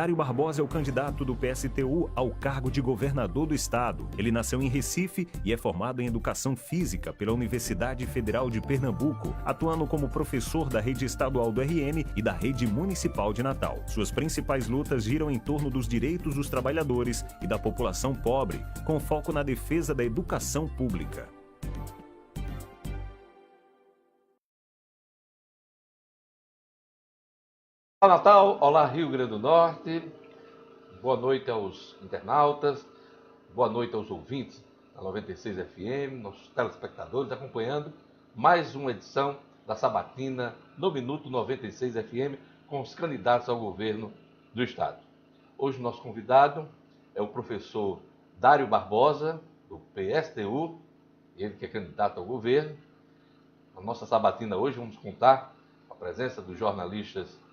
Dário Barbosa é o candidato do PSTU ao cargo de governador do estado. Ele nasceu em Recife e é formado em Educação Física pela Universidade Federal de Pernambuco, atuando como professor da rede estadual do RN e da rede municipal de Natal. Suas principais lutas giram em torno dos direitos dos trabalhadores e da população pobre, com foco na defesa da educação pública. Olá Natal, olá Rio Grande do Norte, boa noite aos internautas, boa noite aos ouvintes da 96 FM, nossos telespectadores acompanhando mais uma edição da Sabatina no Minuto 96 FM com os candidatos ao governo do estado. Hoje o nosso convidado é o professor Dário Barbosa, do PSTU, ele que é candidato ao governo. Na nossa Sabatina hoje vamos contar com a presença dos jornalistas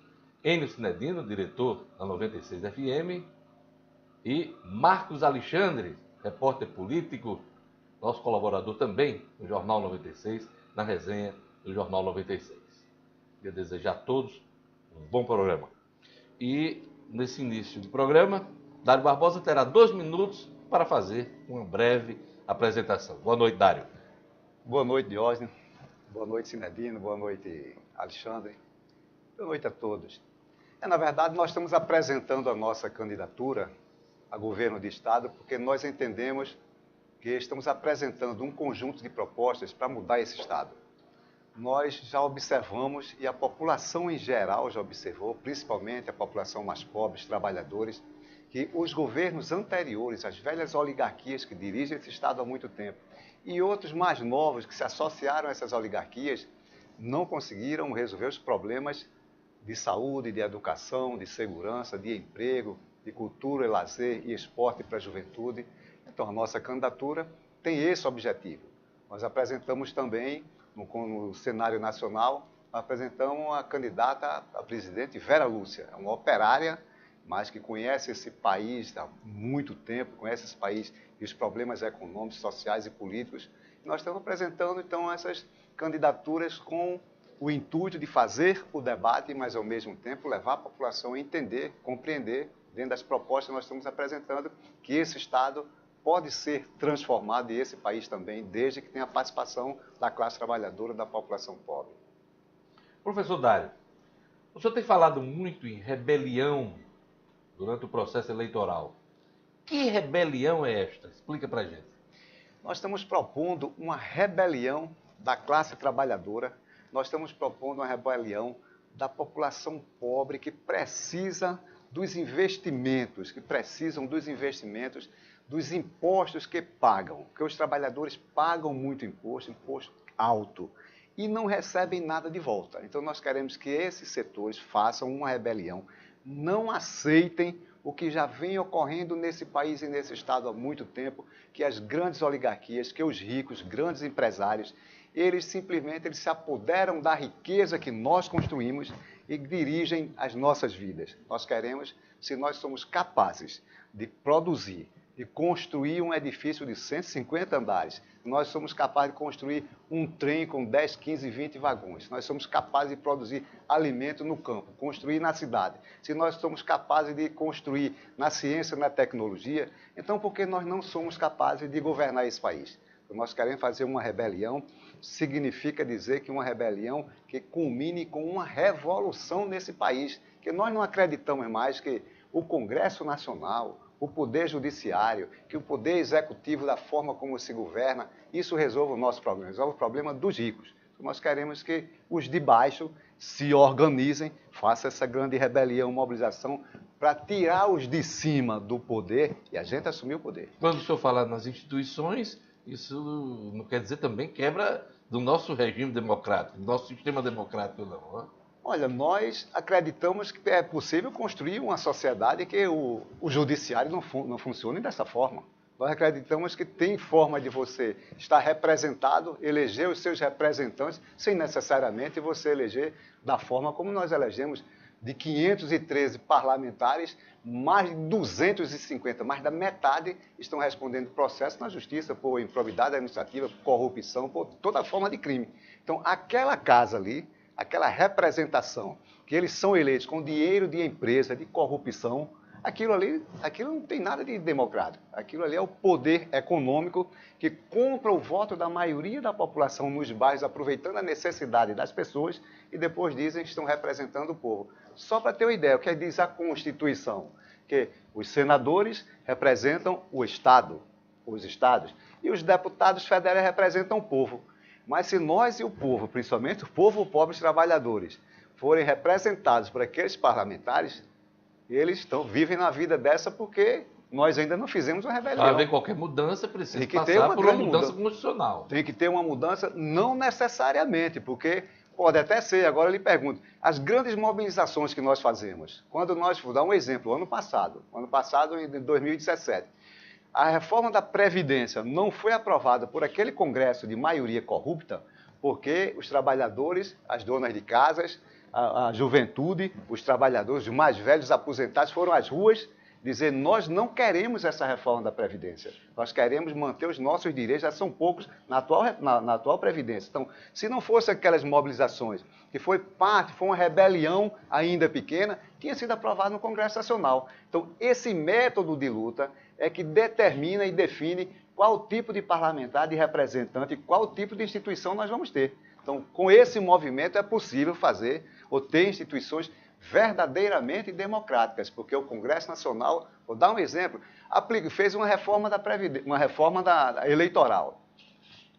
Enio Cinedino, diretor da 96 FM, e Marcos Alexandre, repórter político, nosso colaborador também no Jornal 96, na resenha do Jornal 96. Queria desejar a todos um bom programa. E nesse início do programa, Dário Barbosa terá 2 minutos para fazer uma breve apresentação. Boa noite, Dário. Boa noite, Diógenes. Boa noite, Cinedino. Boa noite, Alexandre. Boa noite a todos. Na verdade, nós estamos apresentando a nossa candidatura a governo de estado porque nós entendemos que estamos apresentando um conjunto de propostas para mudar esse estado. Nós já observamos, e a população em geral já observou, principalmente a população mais pobre, os trabalhadores, que os governos anteriores, as velhas oligarquias que dirigem esse estado há muito tempo, e outros mais novos que se associaram a essas oligarquias, não conseguiram resolver os problemas de saúde, de educação, de segurança, de emprego, de cultura, lazer e esporte para a juventude. Então, a nossa candidatura tem esse objetivo. Nós apresentamos também, no cenário nacional, apresentamos a candidata a presidente Vera Lúcia, uma operária, mas que conhece esse país há muito tempo, conhece esse país e os problemas econômicos, sociais e políticos. E nós estamos apresentando, então, essas candidaturas com o intuito de fazer o debate, mas ao mesmo tempo levar a população a entender, compreender, dentro das propostas que nós estamos apresentando, que esse estado pode ser transformado e esse país também, desde que tenha a participação da classe trabalhadora, da população pobre. Professor Dário, o senhor tem falado muito em rebelião durante o processo eleitoral. Que rebelião é esta? Explica pra gente. Nós estamos propondo uma rebelião da classe trabalhadora. Nós estamos propondo uma rebelião da população pobre que precisa dos investimentos, dos impostos que pagam, porque os trabalhadores pagam muito imposto alto, e não recebem nada de volta. Então nós queremos que esses setores façam uma rebelião, não aceitem o que já vem ocorrendo nesse país e nesse estado há muito tempo, que as grandes oligarquias, que os ricos, grandes empresários, eles simplesmente se apoderam da riqueza que nós construímos e dirigem as nossas vidas. Nós queremos, se nós somos capazes de produzir, de construir um edifício de 150 andares, nós somos capazes de construir um trem com 10, 15, 20 vagões, nós somos capazes de produzir alimento no campo, construir na cidade, se nós somos capazes de construir na ciência, na tecnologia, então por que nós não somos capazes de governar esse país? Nós queremos fazer uma rebelião, significa dizer que uma rebelião que culmine com uma revolução nesse país, que nós não acreditamos mais que o Congresso Nacional, o Poder Judiciário, que o Poder Executivo, da forma como se governa, isso resolve o nosso problema, resolve o problema dos ricos. Nós queremos que os de baixo se organizem, façam essa grande rebelião, mobilização, para tirar os de cima do poder e a gente assumir o poder. Quando o senhor fala nas instituições, isso não quer dizer também quebra do nosso regime democrático, do nosso sistema democrático, não. Olha, nós acreditamos que é possível construir uma sociedade que o judiciário não funcione dessa forma. Nós acreditamos que tem forma de você estar representado, eleger os seus representantes, sem necessariamente você eleger da forma como nós elegemos. De 513 parlamentares, mais de 250, mais da metade, estão respondendo processo na justiça por improbidade administrativa, por corrupção, por toda forma de crime. Então, aquela casa ali, aquela representação, que eles são eleitos com dinheiro de empresa, de corrupção, aquilo não tem nada de democrático. Aquilo ali é o poder econômico que compra o voto da maioria da população nos bairros, aproveitando a necessidade das pessoas e depois dizem que estão representando o povo. Só para ter uma ideia, o que diz a Constituição? Que os senadores representam o Estado, os estados, e os deputados federais representam o povo. Mas se nós e o povo, principalmente o povo, pobres trabalhadores, forem representados por aqueles parlamentares, eles vivem na vida dessa porque nós ainda não fizemos uma rebelião. Para haver qualquer mudança, precisa passar por uma mudança constitucional. Tem que ter uma mudança, não necessariamente, porque pode até ser. Agora eu lhe pergunto, as grandes mobilizações que nós fazemos, quando nós, vou dar um exemplo, ano passado em 2017, a reforma da Previdência não foi aprovada por aquele Congresso de maioria corrupta, porque os trabalhadores, as donas de casas, a juventude, os trabalhadores, os mais velhos aposentados foram às ruas dizer: nós não queremos essa reforma da Previdência, nós queremos manter os nossos direitos, já são poucos na atual Previdência. Então, se não fossem aquelas mobilizações, que foi uma rebelião ainda pequena, tinha sido aprovado no Congresso Nacional. Então, esse método de luta é que determina e define qual tipo de parlamentar, de representante, qual tipo de instituição nós vamos ter. Então, com esse movimento é possível fazer ou ter instituições verdadeiramente democráticas, porque o Congresso Nacional, vou dar um exemplo, fez uma reforma eleitoral.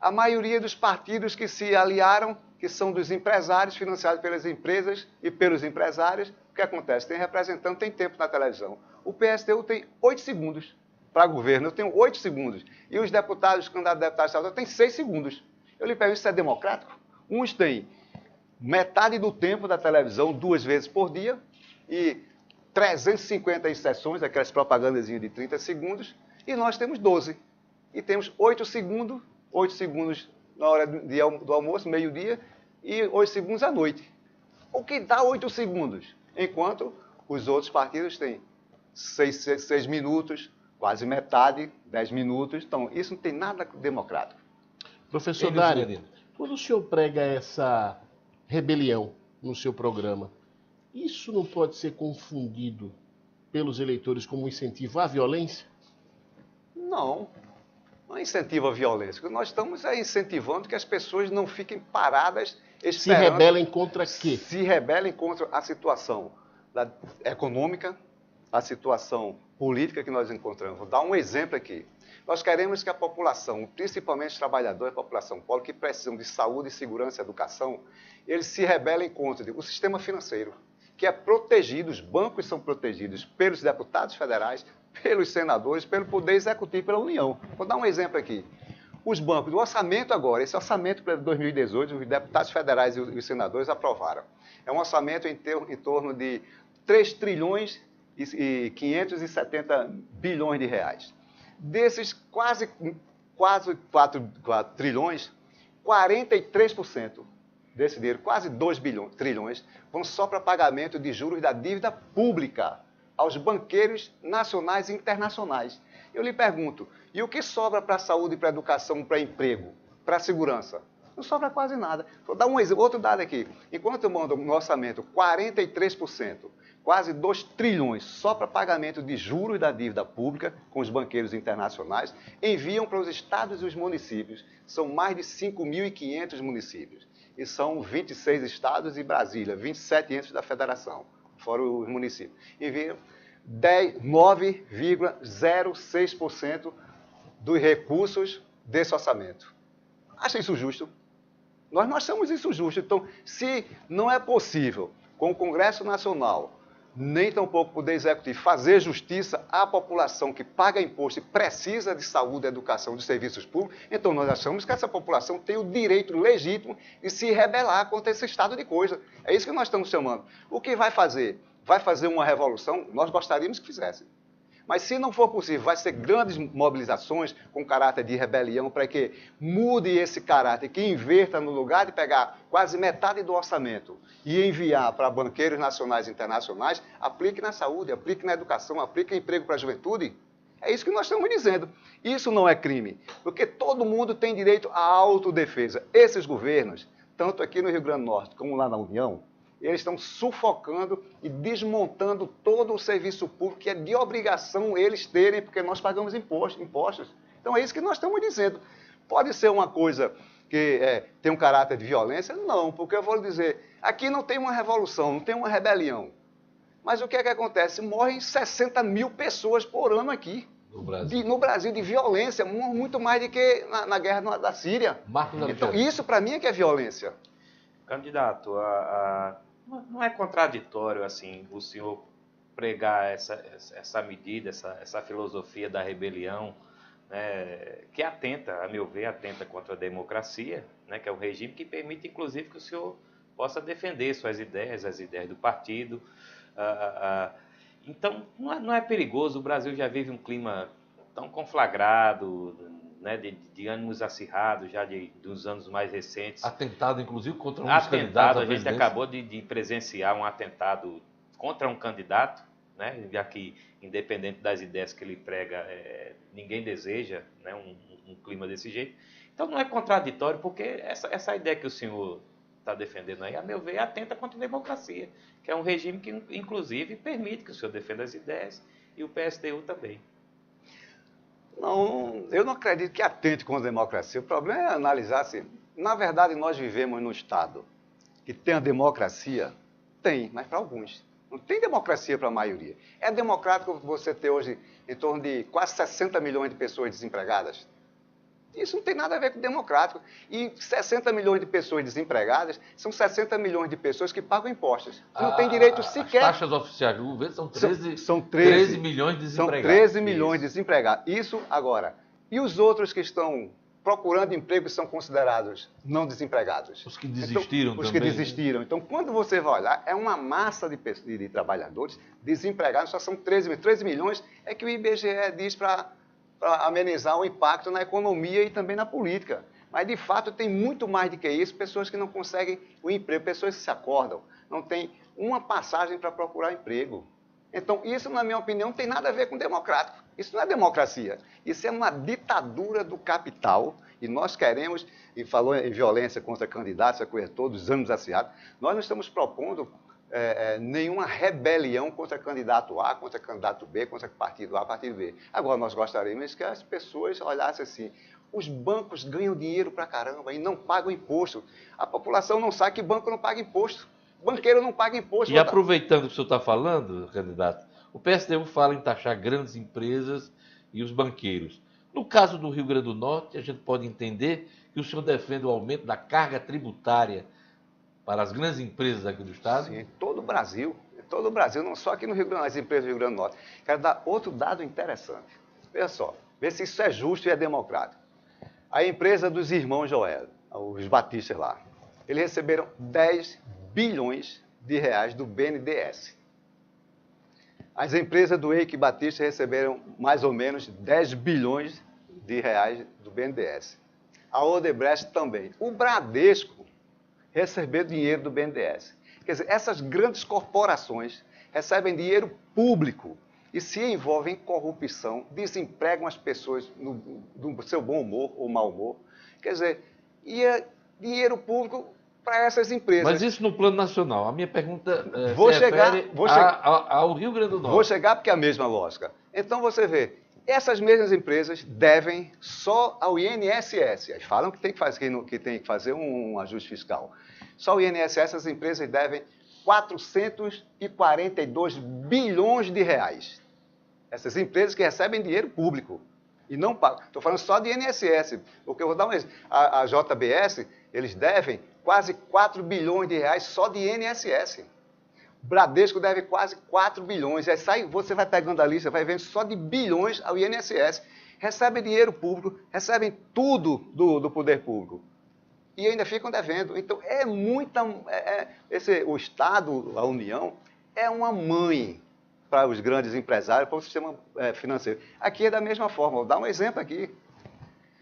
A maioria dos partidos que se aliaram, que são dos empresários, financiados pelas empresas e pelos empresários, o que acontece? Tem representante, tem tempo na televisão. O PSTU tem 8 segundos para governo, eu tenho 8 segundos. E os deputados, os candidatos a deputados estaduais, têm 6 segundos. Eu lhe pergunto, isso é democrático? Uns têm metade do tempo da televisão, 2 vezes por dia, e 350 sessões, aquelas propagandazinhas de 30 segundos, e nós temos 12. E temos 8 segundos na hora do almoço, meio-dia, e 8 segundos à noite. O que dá 8 segundos? Enquanto os outros partidos têm 6 minutos, quase metade, 10 minutos. Então, isso não tem nada democrático. Professor Dário, quando o senhor prega essa rebelião no seu programa, isso não pode ser confundido pelos eleitores como um incentivo à violência? Não é incentivo à violência. O que nós estamos incentivando que as pessoas não fiquem paradas esperando. Se rebelem contra quê? Se rebelem contra a situação econômica, a situação política que nós encontramos. Vou dar um exemplo aqui. Nós queremos que a população, principalmente os trabalhadores, a população pobre, que precisam de saúde, segurança e educação, eles se rebelem contra o sistema financeiro, que é protegido, os bancos são protegidos pelos deputados federais, pelos senadores, pelo Poder Executivo, pela União. Vou dar um exemplo aqui. Os bancos, o orçamento agora, esse orçamento para 2018, os deputados federais e os senadores aprovaram. É um orçamento em torno de 3 trilhões e 570 bilhões de reais. Desses quase 4 trilhões, 43% desse dinheiro, quase 2 trilhões, vão só para pagamento de juros da dívida pública aos banqueiros nacionais e internacionais. Eu lhe pergunto, e o que sobra para a saúde, para a educação, para emprego, para a segurança? Não sobra quase nada. Vou dar um exemplo, outro dado aqui. Enquanto eu mando no orçamento 43%, quase 2 trilhões só para pagamento de juros da dívida pública com os banqueiros internacionais, enviam para os estados e os municípios. São mais de 5.500 municípios. E são 26 estados e Brasília, 27 entes da federação, fora os municípios. Enviam 9,06% dos recursos desse orçamento. Acha isso justo? Nós não achamos isso justo. Então, se não é possível, com o Congresso Nacional, nem tampouco o Poder Executivo, fazer justiça à população que paga imposto e precisa de saúde, educação, de serviços públicos, então nós achamos que essa população tem o direito legítimo de se rebelar contra esse estado de coisa. É isso que nós estamos chamando. O que vai fazer? Vai fazer uma revolução? Nós gostaríamos que fizesse. Mas se não for possível, vai ser grandes mobilizações com caráter de rebelião para que mude esse caráter, que inverta no lugar de pegar quase metade do orçamento e enviar para banqueiros nacionais e internacionais, aplique na saúde, aplique na educação, aplique em emprego para a juventude. É isso que nós estamos dizendo. Isso não é crime, porque todo mundo tem direito à autodefesa. Esses governos, tanto aqui no Rio Grande do Norte como lá na União, Eles estão sufocando e desmontando todo o serviço público que é de obrigação eles terem, porque nós pagamos impostos. Então é isso que nós estamos dizendo. Pode ser uma coisa que tem um caráter de violência? Não, porque eu vou lhe dizer, aqui não tem uma revolução, não tem uma rebelião. Mas o que é que acontece? Morrem 60 mil pessoas por ano aqui. No Brasil, de violência, muito mais do que na guerra da Síria. Então, isso para mim é que é violência. Candidato, não é contraditório assim o senhor pregar essa medida, essa filosofia da rebelião, né, que atenta, a meu ver, atenta contra a democracia, né, que é um regime que permite, inclusive, que o senhor possa defender suas ideias, as ideias do partido. Então, não é perigoso. O Brasil já vive um clima tão conflagrado, né, de ânimos acirrados, já dos anos mais recentes. Atentado, inclusive, contra um dos candidatos. A gente acabou de presenciar um atentado contra um candidato, né, já que, independente das ideias que ele prega, ninguém deseja, né, um clima desse jeito. Então, não é contraditório, porque essa ideia que o senhor está defendendo aí, a meu ver, atenta contra a democracia, que é um regime que, inclusive, permite que o senhor defenda as ideias e o PSTU também. Não, eu não acredito que atente contra a democracia. O problema é analisar assim. Na verdade, nós vivemos num Estado que tem a democracia? Tem, mas para alguns. Não tem democracia para a maioria. É democrático você ter hoje em torno de quase 60 milhões de pessoas desempregadas? Isso não tem nada a ver com democrático. E 60 milhões de pessoas desempregadas são 60 milhões de pessoas que pagam impostos. Não tem direito sequer... As taxas oficiais do governo são 13 milhões de desempregados. São 13 milhões de desempregados. Isso agora. E os outros que estão procurando emprego e são considerados não desempregados? Os que desistiram então, também. Os que desistiram. Então, quando você vai olhar, é uma massa de trabalhadores desempregados, só são 13 milhões. 13 milhões é que o IBGE diz para amenizar o impacto na economia e também na política. Mas, de fato, tem muito mais do que isso, pessoas que não conseguem o emprego, pessoas que se acordam, não têm uma passagem para procurar emprego. Então, isso, na minha opinião, não tem nada a ver com democrático. Isso não é democracia. Isso é uma ditadura do capital. E nós queremos, e falou em violência contra candidatos, a coisa toda, os anos acirrados, nós não estamos propondo nenhuma rebelião contra candidato A, contra candidato B, contra partido A, partido B. Agora, nós gostaríamos que as pessoas olhassem assim, os bancos ganham dinheiro pra caramba e não pagam imposto. A população não sabe que banco não paga imposto. Banqueiro não paga imposto. E aproveitando o que o senhor está falando, candidato, o PSTU fala em taxar grandes empresas e os banqueiros. No caso do Rio Grande do Norte, a gente pode entender que o senhor defende o aumento da carga tributária para as grandes empresas aqui do Estado? Sim, em todo o Brasil, não só aqui no Rio Grande do Norte, as empresas do Rio Grande do Norte. Quero dar outro dado interessante. Veja só, vê se isso é justo e é democrático. A empresa dos irmãos Joel, os batistas lá, eles receberam 10 bilhões de reais do BNDES. As empresas do Eike Batista receberam mais ou menos 10 bilhões de reais do BNDES. A Odebrecht também. O Bradesco recebeu dinheiro do BNDES. Quer dizer, essas grandes corporações recebem dinheiro público e se envolvem em corrupção, desempregam as pessoas no seu bom humor ou mau humor. Quer dizer, e é dinheiro público para essas empresas. Mas isso no plano nacional. A minha pergunta vou se chegar ao Rio Grande do Norte. Vou chegar porque é a mesma lógica. Então você vê, essas mesmas empresas devem só ao INSS. Eles falam que tem que fazer um ajuste fiscal. Só o INSS, essas empresas devem 442 bilhões de reais. Essas empresas que recebem dinheiro público e não pagam. Estou falando só de INSS, porque eu vou dar um exemplo. A JBS, eles devem quase 4 bilhões de reais só de INSS. O Bradesco deve quase 4 bilhões. Aí você vai pegando a lista, vai vendo só de bilhões ao INSS. Recebem dinheiro público, recebem tudo do poder público. E ainda ficam devendo. Então, o Estado, a União, é uma mãe para os grandes empresários, para o sistema financeiro. Aqui é da mesma forma. Vou dar um exemplo aqui.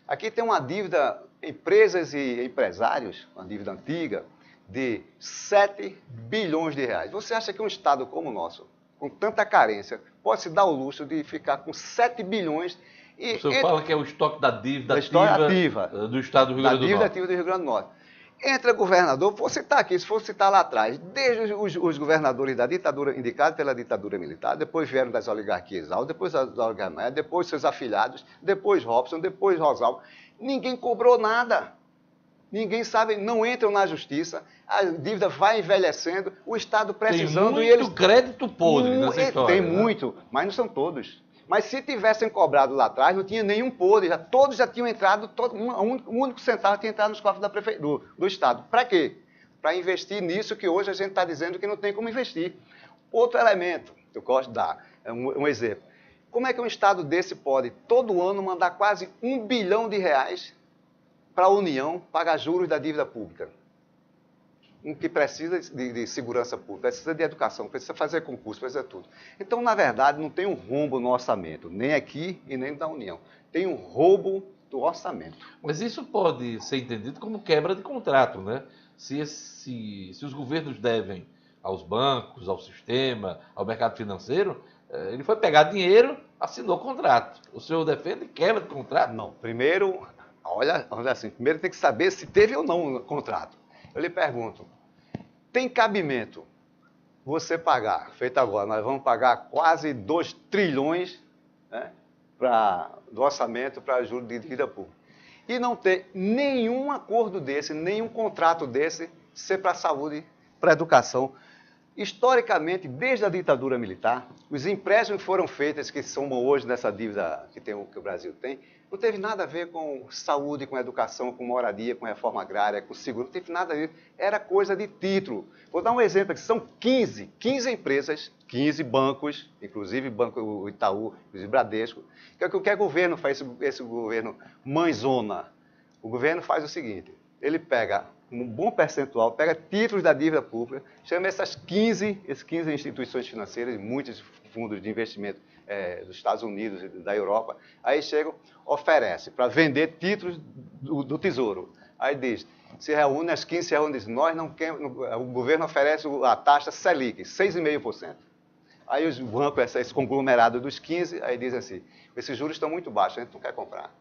Aqui tem uma dívida, empresas e empresários, uma dívida antiga, de 7 bilhões de reais. Você acha que um Estado como o nosso, com tanta carência, pode se dar o luxo de ficar com 7 bilhões... O senhor fala que é o estoque da dívida ativa do Estado do Rio Grande do Norte. Da dívida ativa do Rio Grande do Norte. Entra governador, vou citar aqui, se for citar lá atrás, desde os governadores da ditadura, indicados pela ditadura militar, depois vieram das oligarquias, depois das oligarquias, depois seus afilhados, depois Robson, depois Rosalvo. Ninguém cobrou nada. Ninguém sabe, não entram na justiça, a dívida vai envelhecendo, o Estado precisando... Tem e eles crédito podre nessa história. Tem muito, mas não são todos. Mas se tivessem cobrado lá atrás, não tinha nenhum podre, todos já tinham entrado, um único centavo tinha entrado nos cofres do Estado. Para quê? Para investir nisso que hoje a gente está dizendo que não tem como investir. Outro elemento que eu gosto de dar, um exemplo. Como é que um Estado desse pode, todo ano, mandar quase R$1 bilhão para a União pagar juros da dívida pública? Um que precisa de segurança pública, precisa de educação, precisa fazer concurso, precisa de tudo. Então, na verdade, não tem um rombo no orçamento, nem aqui e nem da União. Tem um roubo do orçamento. Mas isso pode ser entendido como quebra de contrato, né? Se os governos devem aos bancos, ao sistema, ao mercado financeiro, ele foi pegar dinheiro, assinou contrato. O senhor defende quebra de contrato? Não. Primeiro, olha assim, primeiro tem que saber se teve ou não o contrato. Eu lhe pergunto, tem cabimento você pagar, feito agora, nós vamos pagar quase 2 trilhões, né, do orçamento para juros de dívida pública, e não ter nenhum acordo desse, nenhum contrato desse, ser para a saúde, para a educação. Historicamente, desde a ditadura militar, os empréstimos que foram feitos, que somam hoje nessa dívida que o Brasil tem, não teve nada a ver com saúde, com educação, com moradia, com reforma agrária, com seguro, não teve nada a ver. Era coisa de título. Vou dar um exemplo aqui, são 15 empresas, 15 bancos, inclusive Banco Itaú, inclusive Bradesco. O que o governo faz, esse governo mãezona? O governo faz o seguinte, ele pega um bom percentual, pega títulos da dívida pública, chama essas 15 instituições financeiras, muitos fundos de investimento dos Estados Unidos e da Europa, aí chegam, oferece para vender títulos do Tesouro. Aí diz, se reúne, as 15 se reúnem e dizem, nós não queremos, o governo oferece a taxa Selic, 6,5%. Aí os bancos, esse conglomerado dos 15, aí dizem assim, esses juros estão muito baixos, a gente não quer comprar.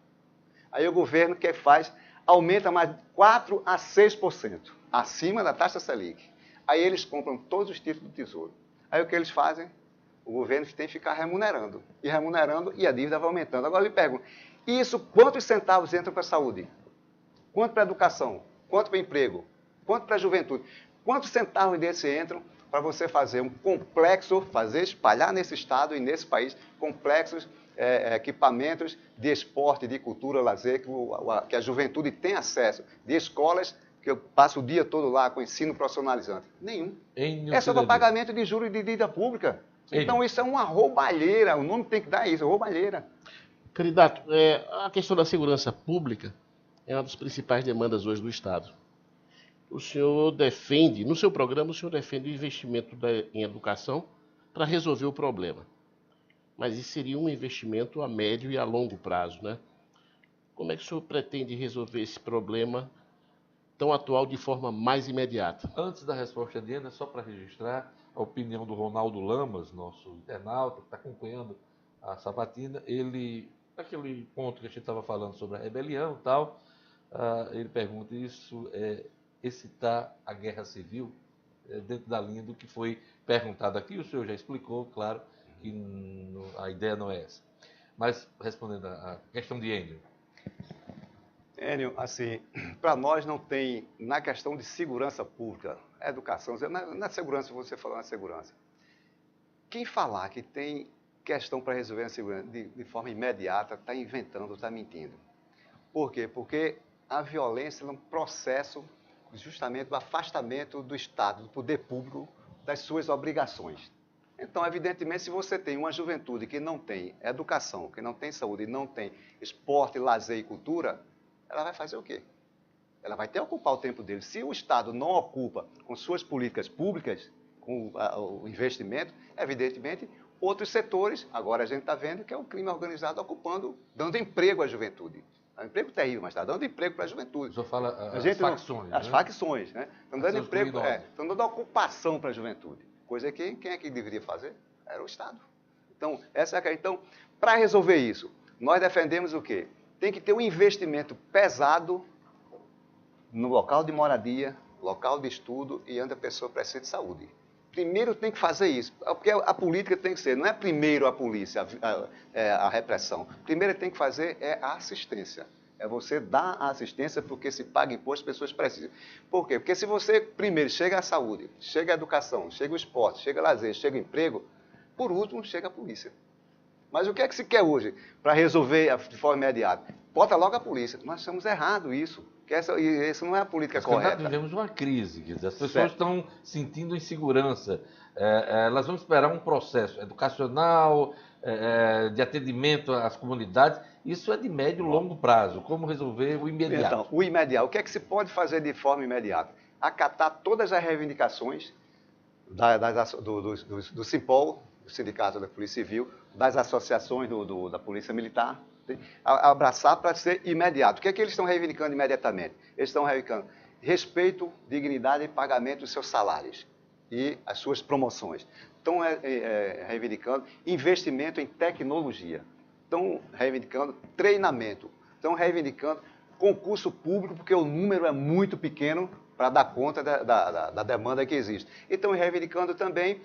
Aí o governo, o que faz? Aumenta mais 4% a 6%, acima da taxa Selic. Aí eles compram todos os títulos do Tesouro. Aí o que eles fazem? O governo tem que ficar remunerando, e a dívida vai aumentando. Agora eu lhe pergunto, isso quantos centavos entram para a saúde? Quanto para a educação? Quanto para o emprego? Quanto para a juventude? Quantos centavos desse entram para você fazer um complexo, espalhar nesse estado e nesse país, complexos equipamentos de esporte, de cultura, lazer, que a juventude tem acesso, de escolas que eu passo o dia todo lá com ensino profissionalizante? Nenhum. É só para pagamento de juros de dívida pública. Então isso é uma roubalheira, o nome tem que dar isso, roubalheira. Candidato, a questão da segurança pública é uma das principais demandas hoje do Estado. O senhor defende, no seu programa, o senhor defende o investimento em educação para resolver o problema. Mas isso seria um investimento a médio e a longo prazo, né? Como é que o senhor pretende resolver esse problema tão atual de forma mais imediata? Antes da resposta de Ana, só para registrar a opinião do Ronaldo Lamas, nosso internauta, que está acompanhando a sabatina, aquele ponto que a gente estava falando sobre a rebelião e tal, ele pergunta, isso excitar a guerra civil, dentro da linha do que foi perguntado aqui, o senhor já explicou, claro, que a ideia não é essa. Mas, respondendo à questão de Enio. Enio, assim, para nós não tem, na questão de segurança pública, educação, na segurança, você falou na segurança. Quem falar que tem questão para resolver a segurança de forma imediata, está inventando, está mentindo. Por quê? Porque a violência é um processo justamente do afastamento do Estado, do poder público, das suas obrigações. Então, evidentemente, se você tem uma juventude que não tem educação, que não tem saúde, não tem esporte, lazer e cultura, ela vai fazer o quê? Ela vai ter que ocupar o tempo dele. Se o Estado não ocupa com suas políticas públicas, com o investimento, evidentemente, outros setores, agora a gente está vendo que é o crime organizado ocupando, dando emprego à juventude. É um emprego terrível, mas está dando emprego para a juventude. O senhor fala as facções, as facções, né? Estão dando emprego, estão dando ocupação para a juventude. Coisa que quem é que deveria fazer? Era o Estado. Então, para resolver isso, nós defendemos o quê? Tem que ter um investimento pesado no local de moradia, local de estudo e onde a pessoa precisa de saúde. Primeiro tem que fazer isso, porque a política tem que ser, não é primeiro a polícia, a repressão. Primeiro tem que fazer a assistência. É você dar a assistência porque se paga imposto, as pessoas precisam. Por quê? Porque se você primeiro chega à saúde, chega à educação, chega ao esporte, chega ao lazer, chega ao emprego, por último chega a polícia. Mas o que é que se quer hoje para resolver de forma imediata? Bota logo a polícia. Nós estamos errado isso. Essa não é a política correta. Nós vivemos uma crise, quer dizer, as pessoas estão sentindo insegurança. Elas vão esperar um processo educacional, de atendimento às comunidades. Isso é de médio e longo prazo. Como resolver o imediato? Então, o imediato. O que é que se pode fazer de forma imediata? Acatar todas as reivindicações do SIMPOL, do Sindicato da Polícia Civil, das associações da Polícia Militar, abraçar para ser imediato. O que é que eles estão reivindicando imediatamente? Eles estão reivindicando respeito, dignidade e pagamento dos seus salários e as suas promoções. Estão reivindicando investimento em tecnologia. Estão reivindicando treinamento. Estão reivindicando concurso público, porque o número é muito pequeno para dar conta da demanda que existe. E estão reivindicando também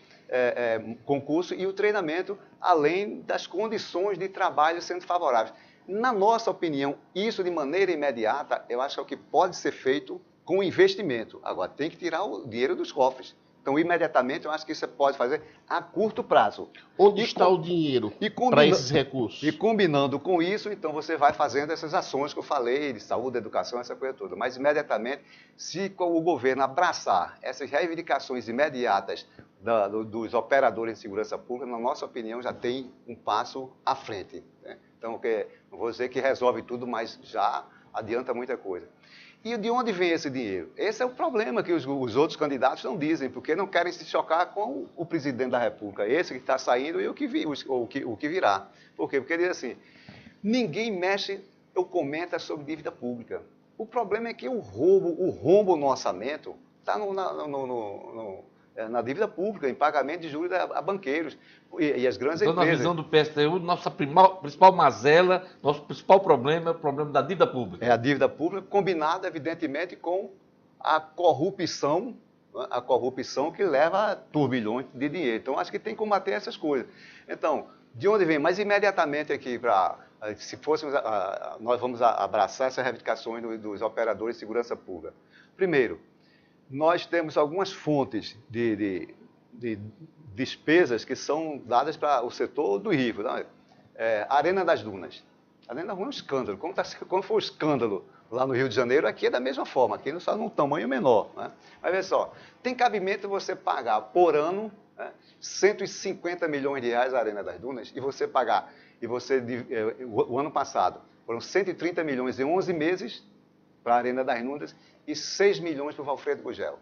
concurso e o treinamento, além das condições de trabalho sendo favoráveis. Na nossa opinião, isso de maneira imediata, eu acho que é o que pode ser feito com investimento. Agora, tem que tirar o dinheiro dos cofres. Então, imediatamente, eu acho que isso pode fazer a curto prazo. Onde está o dinheiro para esses recursos? E combinando com isso, então, você vai fazendo essas ações que eu falei, de saúde, educação, essa coisa toda. Mas, imediatamente, se o governo abraçar essas reivindicações imediatas dos operadores de segurança pública, na nossa opinião, já tem um passo à frente, né? Então, não vou dizer que resolve tudo, mas já adianta muita coisa. E de onde vem esse dinheiro? Esse é o problema que os outros candidatos não dizem, porque não querem se chocar com o presidente da República, esse que está saindo e o que virá. Por quê? Porque diz assim, ninguém mexe ou comenta sobre dívida pública. O problema é que o rombo no orçamento está na dívida pública, em pagamento de juros a banqueiros e as grandes empresas. Então, na visão do PSTU, nossa principal mazela, nosso principal problema é o problema da dívida pública. É a dívida pública combinada, evidentemente, com a corrupção que leva a turbilhões de dinheiro. Então, acho que tem que combater essas coisas. Então, de onde vem? Mas imediatamente aqui, se fôssemos, nós vamos abraçar essas reivindicações dos operadores de segurança pública. Primeiro, nós temos algumas fontes de despesas que são dadas para o setor do Rio. Arena das Dunas. A Arena das Dunas é um escândalo. Como foi o escândalo lá no Rio de Janeiro, aqui é da mesma forma, aqui só num tamanho menor, né? Mas veja só, tem cabimento você pagar por ano, né, 150 milhões de reais a Arena das Dunas, e você pagar, o ano passado, foram 130 milhões em 11 meses para a Arena das Dunas e 6 milhões para o Valfredo Gugel.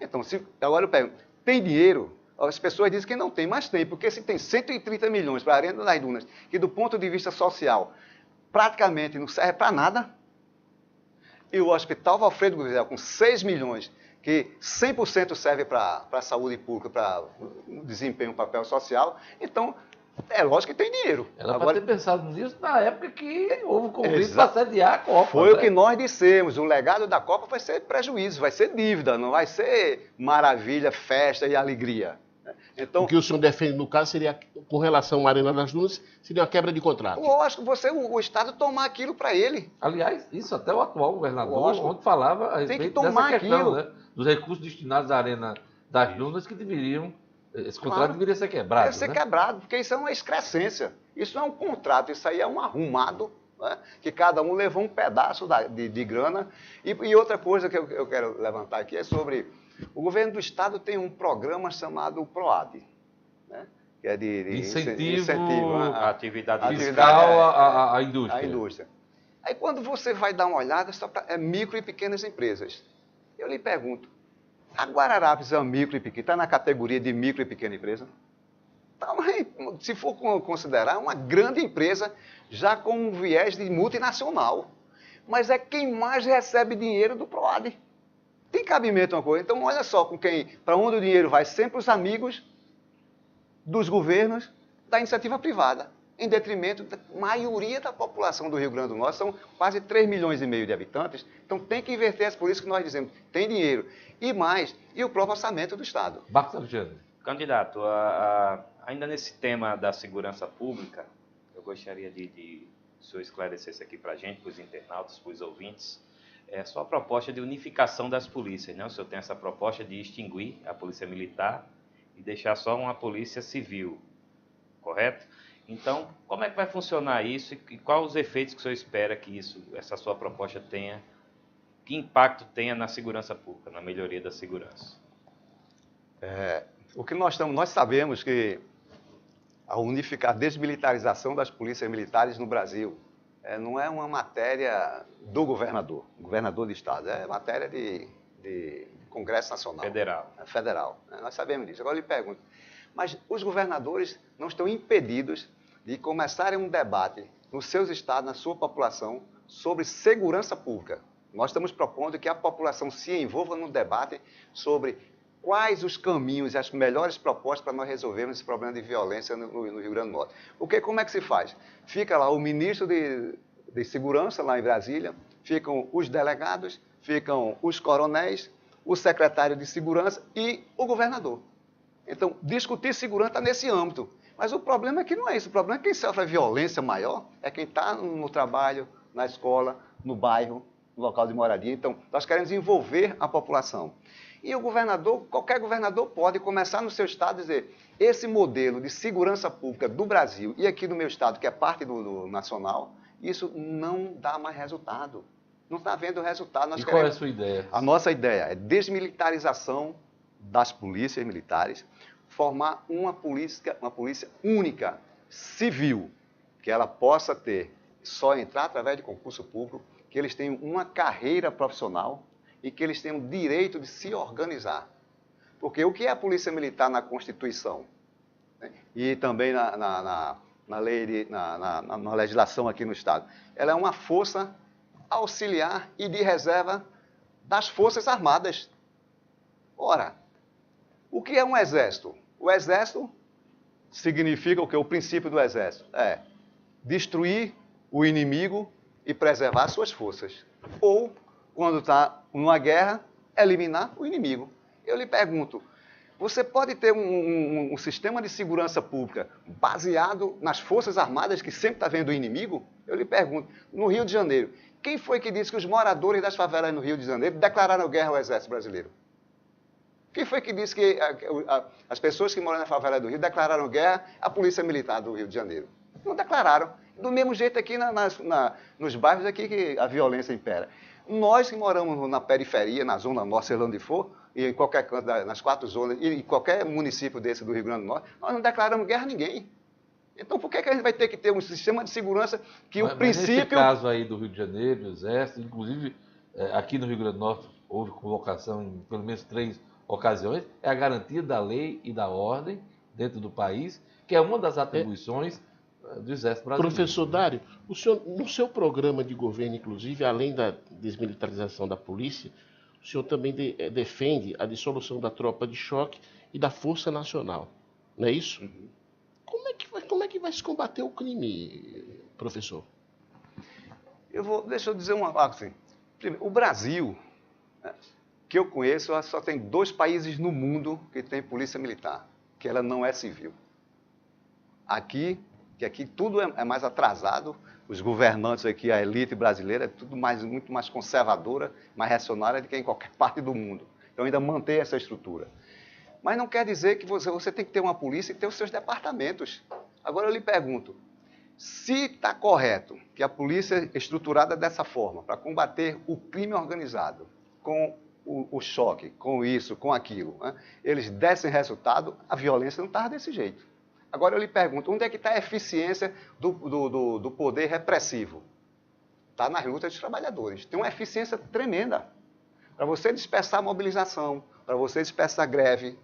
Então, agora eu pergunto, tem dinheiro? As pessoas dizem que não tem, mas tem, porque se tem 130 milhões para a Arena das Dunas, que do ponto de vista social, praticamente não serve para nada, e o Hospital Valfredo Gugel com 6 milhões, que 100% serve para a saúde pública, para o desempenho, papel social, então, é lógico que tem dinheiro. Ela pode ter pensado nisso na época que houve o convite para sediar a Copa. Foi, né? O que nós dissemos, o legado da Copa vai ser prejuízo, vai ser dívida, não vai ser maravilha, festa e alegria. Então, o que o senhor defende, no caso, seria, com relação à Arena das Dunas, seria uma quebra de contrato. Lógico, o Estado tomar aquilo para ele. Aliás, isso até o atual governador, ontem falava a respeito dessa questão, né, dos recursos destinados à Arena das Dunas que deveriam, esse contrato deveria ser quebrado. Deve ser quebrado, porque isso é uma excrescência. Isso não é um contrato, isso aí é um arrumado, né, que cada um levou um pedaço de grana. E outra coisa que eu quero levantar aqui é sobre... O governo do Estado tem um programa chamado PROAD, né? Que é de incentivo à atividade fiscal à indústria. À indústria. Aí quando você vai dar uma olhada, é micro e pequenas empresas. Eu lhe pergunto, a Guararapes é uma micro e pequena, está na categoria de micro e pequena empresa? Então, se for considerar, uma grande empresa já com um viés de multinacional. Mas é quem mais recebe dinheiro do PROAD. Tem cabimento uma coisa. Então, olha só para onde o dinheiro vai, sempre os amigos dos governos da iniciativa privada. em detrimento da maioria da população do Rio Grande do Norte. São quase 3,5 milhões de habitantes. Então tem que inverter, por isso que nós dizemos, tem dinheiro. E mais, e o próprio orçamento do Estado. Marcos Alexandre. Candidato, ainda nesse tema da segurança pública, eu gostaria de o senhor esclarecesse aqui para a gente, para os internautas, para os ouvintes, a sua proposta de unificação das polícias, né? O senhor tem essa proposta de extinguir a polícia militar e deixar só uma polícia civil, correto? Então, como é que vai funcionar isso e quais os efeitos que o senhor espera que essa sua proposta tenha, que impacto tenha na segurança pública, na melhoria da segurança? O que nós sabemos que a desmilitarização das polícias militares no Brasil não é uma matéria do governador do Estado, é matéria de Congresso Nacional. Federal. Nós sabemos disso. Agora eu lhe pergunto, mas os governadores não estão impedidos de começarem um debate nos seus estados, na sua população, sobre segurança pública. Nós estamos propondo que a população se envolva no debate sobre quais os caminhos e as melhores propostas para nós resolvermos esse problema de violência no Rio Grande do Norte. Como é que se faz? Fica lá o ministro de Segurança, lá em Brasília, ficam os delegados, ficam os coronéis, o secretário de Segurança e o governador. Então, discutir segurança está nesse âmbito. Mas o problema é que não é isso. O problema é que quem sofre a violência maior é quem está no trabalho, na escola, no bairro, no local de moradia. Então, nós queremos envolver a população. E o governador, qualquer governador pode começar no seu estado e dizer, esse modelo de segurança pública do Brasil e aqui no meu estado, que é parte do nacional, isso não dá mais resultado. Não está havendo resultado. Qual é a sua ideia? A nossa ideia é desmilitarização das polícias militares, formar uma polícia única, civil, que ela possa só entrar através de concurso público, que eles tenham uma carreira profissional e que eles tenham o direito de se organizar. Porque o que é a polícia militar na Constituição? Né? E também na legislação aqui no Estado? Ela é uma força auxiliar e de reserva das Forças Armadas. Ora, o que é um exército? O exército significa o quê? O princípio do exército é destruir o inimigo e preservar suas forças. Ou, quando está numa guerra, eliminar o inimigo. Eu lhe pergunto, você pode ter um sistema de segurança pública baseado nas Forças Armadas que sempre está vendo o inimigo? Eu lhe pergunto, no Rio de Janeiro, quem foi que disse que os moradores das favelas no Rio de Janeiro declararam guerra ao Exército Brasileiro? Quem foi que disse que as pessoas que moram na favela do Rio declararam guerra à Polícia Militar do Rio de Janeiro? Não declararam. Do mesmo jeito aqui nos bairros aqui que a violência impera. Nós que moramos na periferia, na Zona Norte, seja onde for, e em qualquer canto, nas 4 zonas, e em qualquer município desse do Rio Grande do Norte, nós não declaramos guerra a ninguém. Então, por que a gente vai ter que ter um sistema de segurança que o princípio... Nesse caso aí do Rio de Janeiro, do Exército, inclusive aqui no Rio Grande do Norte, houve convocação em pelo menos 3 ocasiões, é a garantia da lei e da ordem dentro do país, que é uma das atribuições do Exército Brasileiro. Professor Dário, o senhor, no seu programa de governo, inclusive, além da desmilitarização da polícia, o senhor também defende a dissolução da tropa de choque e da Força Nacional, não é isso? Uhum. Como é que vai se combater o crime, professor? Deixa eu dizer uma coisa assim. Primeiro, o Brasil, que eu conheço, só tem 2 países no mundo que tem polícia militar, que ela não é civil. Aqui tudo é mais atrasado, os governantes aqui, a elite brasileira, é tudo muito mais conservadora, mais reacionária do que em qualquer parte do mundo. Então ainda mantém essa estrutura. Mas não quer dizer que você tem que ter uma polícia e ter os seus departamentos. Agora eu lhe pergunto, se está correto que a polícia é estruturada dessa forma, para combater o crime organizado, com o choque, com isso, com aquilo, né? Eles dessem resultado, a violência não estava desse jeito. Agora eu lhe pergunto, onde é que está a eficiência do poder repressivo? Está nas lutas dos trabalhadores. Tem uma eficiência tremenda. Para você dispersar mobilização, para você dispersar greve,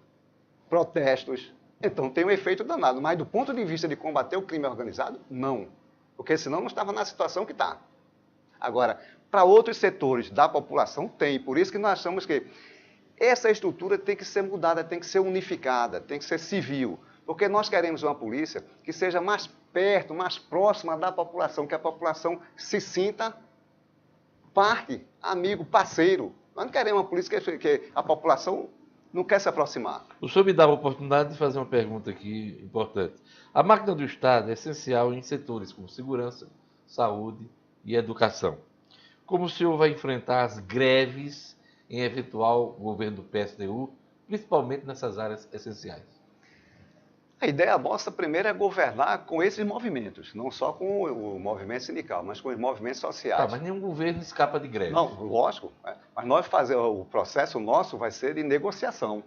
protestos. Então tem um efeito danado. Mas do ponto de vista de combater o crime organizado, não. Porque senão não estava na situação que está. Agora, para outros setores da população, tem. Por isso que nós achamos que essa estrutura tem que ser mudada, tem que ser unificada, tem que ser civil. Porque nós queremos uma polícia que seja mais perto, mais próxima da população, que a população se sinta parte, amigo, parceiro. Nós não queremos uma polícia que a população não quer se aproximar. O senhor me dá a oportunidade de fazer uma pergunta aqui importante. A máquina do Estado é essencial em setores como segurança, saúde e educação. Como o senhor vai enfrentar as greves em eventual governo do PSTU, principalmente nessas áreas essenciais? A ideia nossa, primeiro, é governar com esses movimentos, não só com o movimento sindical, mas com os movimentos sociais. Tá, mas nenhum governo escapa de greve. Não, lógico, mas nós o processo nosso vai ser de negociação,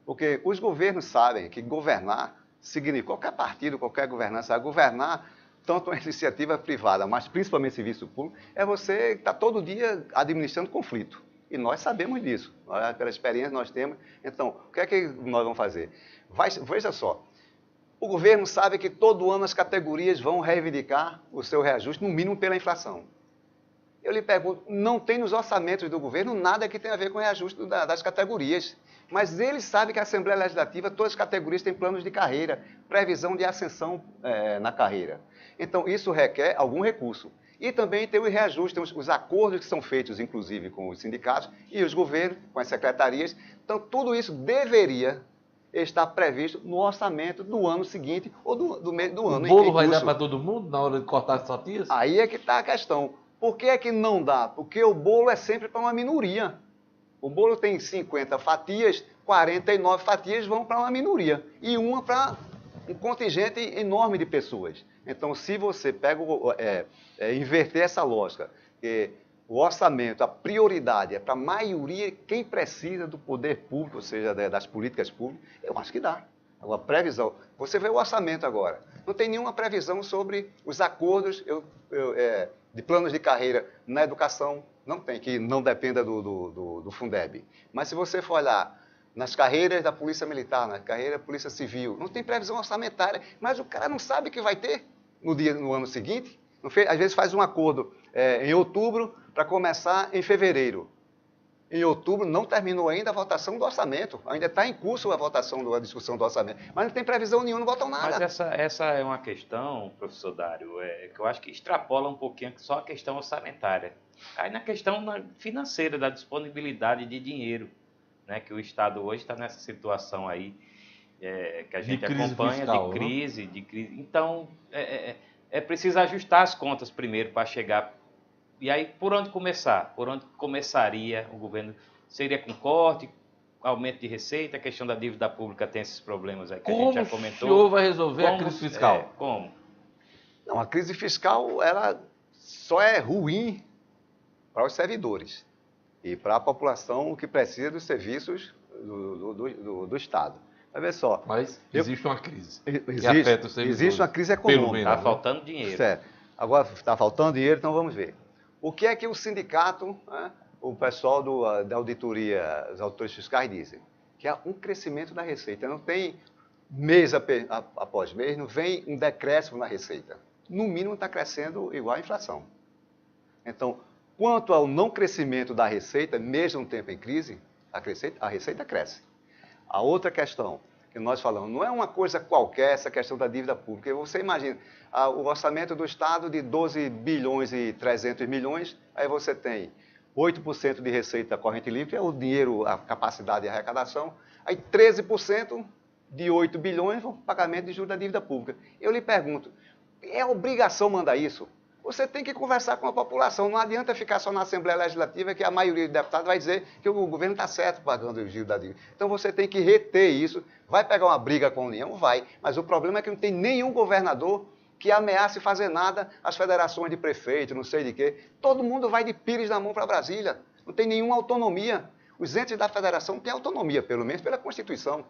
porque os governos sabem que governar significa, qualquer partido, qualquer governança, governar tanto uma iniciativa privada, mas principalmente serviço público, é você estar todo dia administrando conflito. E nós sabemos disso, pela experiência que nós temos. Então, o que é que nós vamos fazer? Veja só, o governo sabe que todo ano as categorias vão reivindicar o seu reajuste, no mínimo pela inflação. Eu lhe pergunto, não tem nos orçamentos do governo nada que tenha a ver com o reajuste das categorias. Mas eles sabem que a Assembleia Legislativa, todas as categorias têm planos de carreira, previsão de ascensão na carreira. Então, isso requer algum recurso. E também tem o reajuste, tem os acordos que são feitos, inclusive, com os sindicatos e os governos, com as secretarias. Então, tudo isso deveria estar previsto no orçamento do ano seguinte ou do ano em que O bolo vai dar para todo mundo na hora de cortar as fatias? Aí é que está a questão. Por que é que não dá? Porque o bolo é sempre para uma minoria. O bolo tem 50 fatias, 49 fatias vão para uma minoria e uma para um contingente enorme de pessoas. Então, se você pega inverter essa lógica, que o orçamento, a prioridade é para a maioria, quem precisa do poder público, ou seja, das políticas públicas, eu acho que dá. Uma previsão. Você vê o orçamento agora. Não tem nenhuma previsão sobre os acordos de planos de carreira na educação. Não tem, que não dependa do Fundeb. Mas se você for olhar nas carreiras da Polícia Militar, na carreira da Polícia Civil, não tem previsão orçamentária, mas o cara não sabe que vai ter no ano seguinte. Às vezes faz um acordo em outubro para começar em fevereiro. Em outubro não terminou ainda a votação do orçamento. Ainda está em curso a discussão do orçamento. Mas não tem previsão nenhuma, não votam nada. Mas essa é uma questão, professor Dário, que eu acho que extrapola um pouquinho só a questão orçamentária. Aí na questão financeira, da disponibilidade de dinheiro, né, que o Estado hoje está nessa situação aí, que a gente acompanha, fiscal, de crise. Então, é preciso ajustar as contas primeiro para chegar. E aí, por onde começar? Por onde começaria o governo? Seria com corte, aumento de receita? A questão da dívida pública tem esses problemas aí que a gente já comentou. Como o senhor vai resolver a crise fiscal? Como? Não, a crise fiscal, ela só é ruim para os servidores e para a população que precisa dos serviços do Estado. Vai ver só. Mas existe uma crise que afeta os servidores. Existe uma crise econômica. Está faltando dinheiro. Certo. Agora está faltando dinheiro, então vamos ver. O que é que o sindicato, o pessoal da auditoria, os auditores fiscais dizem? Que há um crescimento da receita. Não tem mês após mês, não vem um decréscimo na receita. No mínimo está crescendo igual à inflação. Então, quanto ao não crescimento da receita, mesmo no tempo em crise, a receita cresce. A outra questão que nós falamos, não é uma coisa qualquer essa questão da dívida pública. Você imagina, o orçamento do Estado de 12 bilhões e 300 milhões, aí você tem 8% de receita corrente livre, que é o dinheiro, a capacidade de arrecadação, aí 13% de 8 bilhões vão para pagamento de juros da dívida pública. Eu lhe pergunto, é obrigação mandar isso? Você tem que conversar com a população, não adianta ficar só na Assembleia Legislativa que a maioria dos deputados vai dizer que o governo está certo pagando o giro da dívida. Então você tem que reter isso, vai pegar uma briga com a União? Vai, mas o problema é que não tem nenhum governador que ameace fazer nada às federações de prefeitos, não sei de quê. Todo mundo vai de pires na mão para Brasília, não tem nenhuma autonomia. Os entes da federação têm autonomia, pelo menos pela Constituição.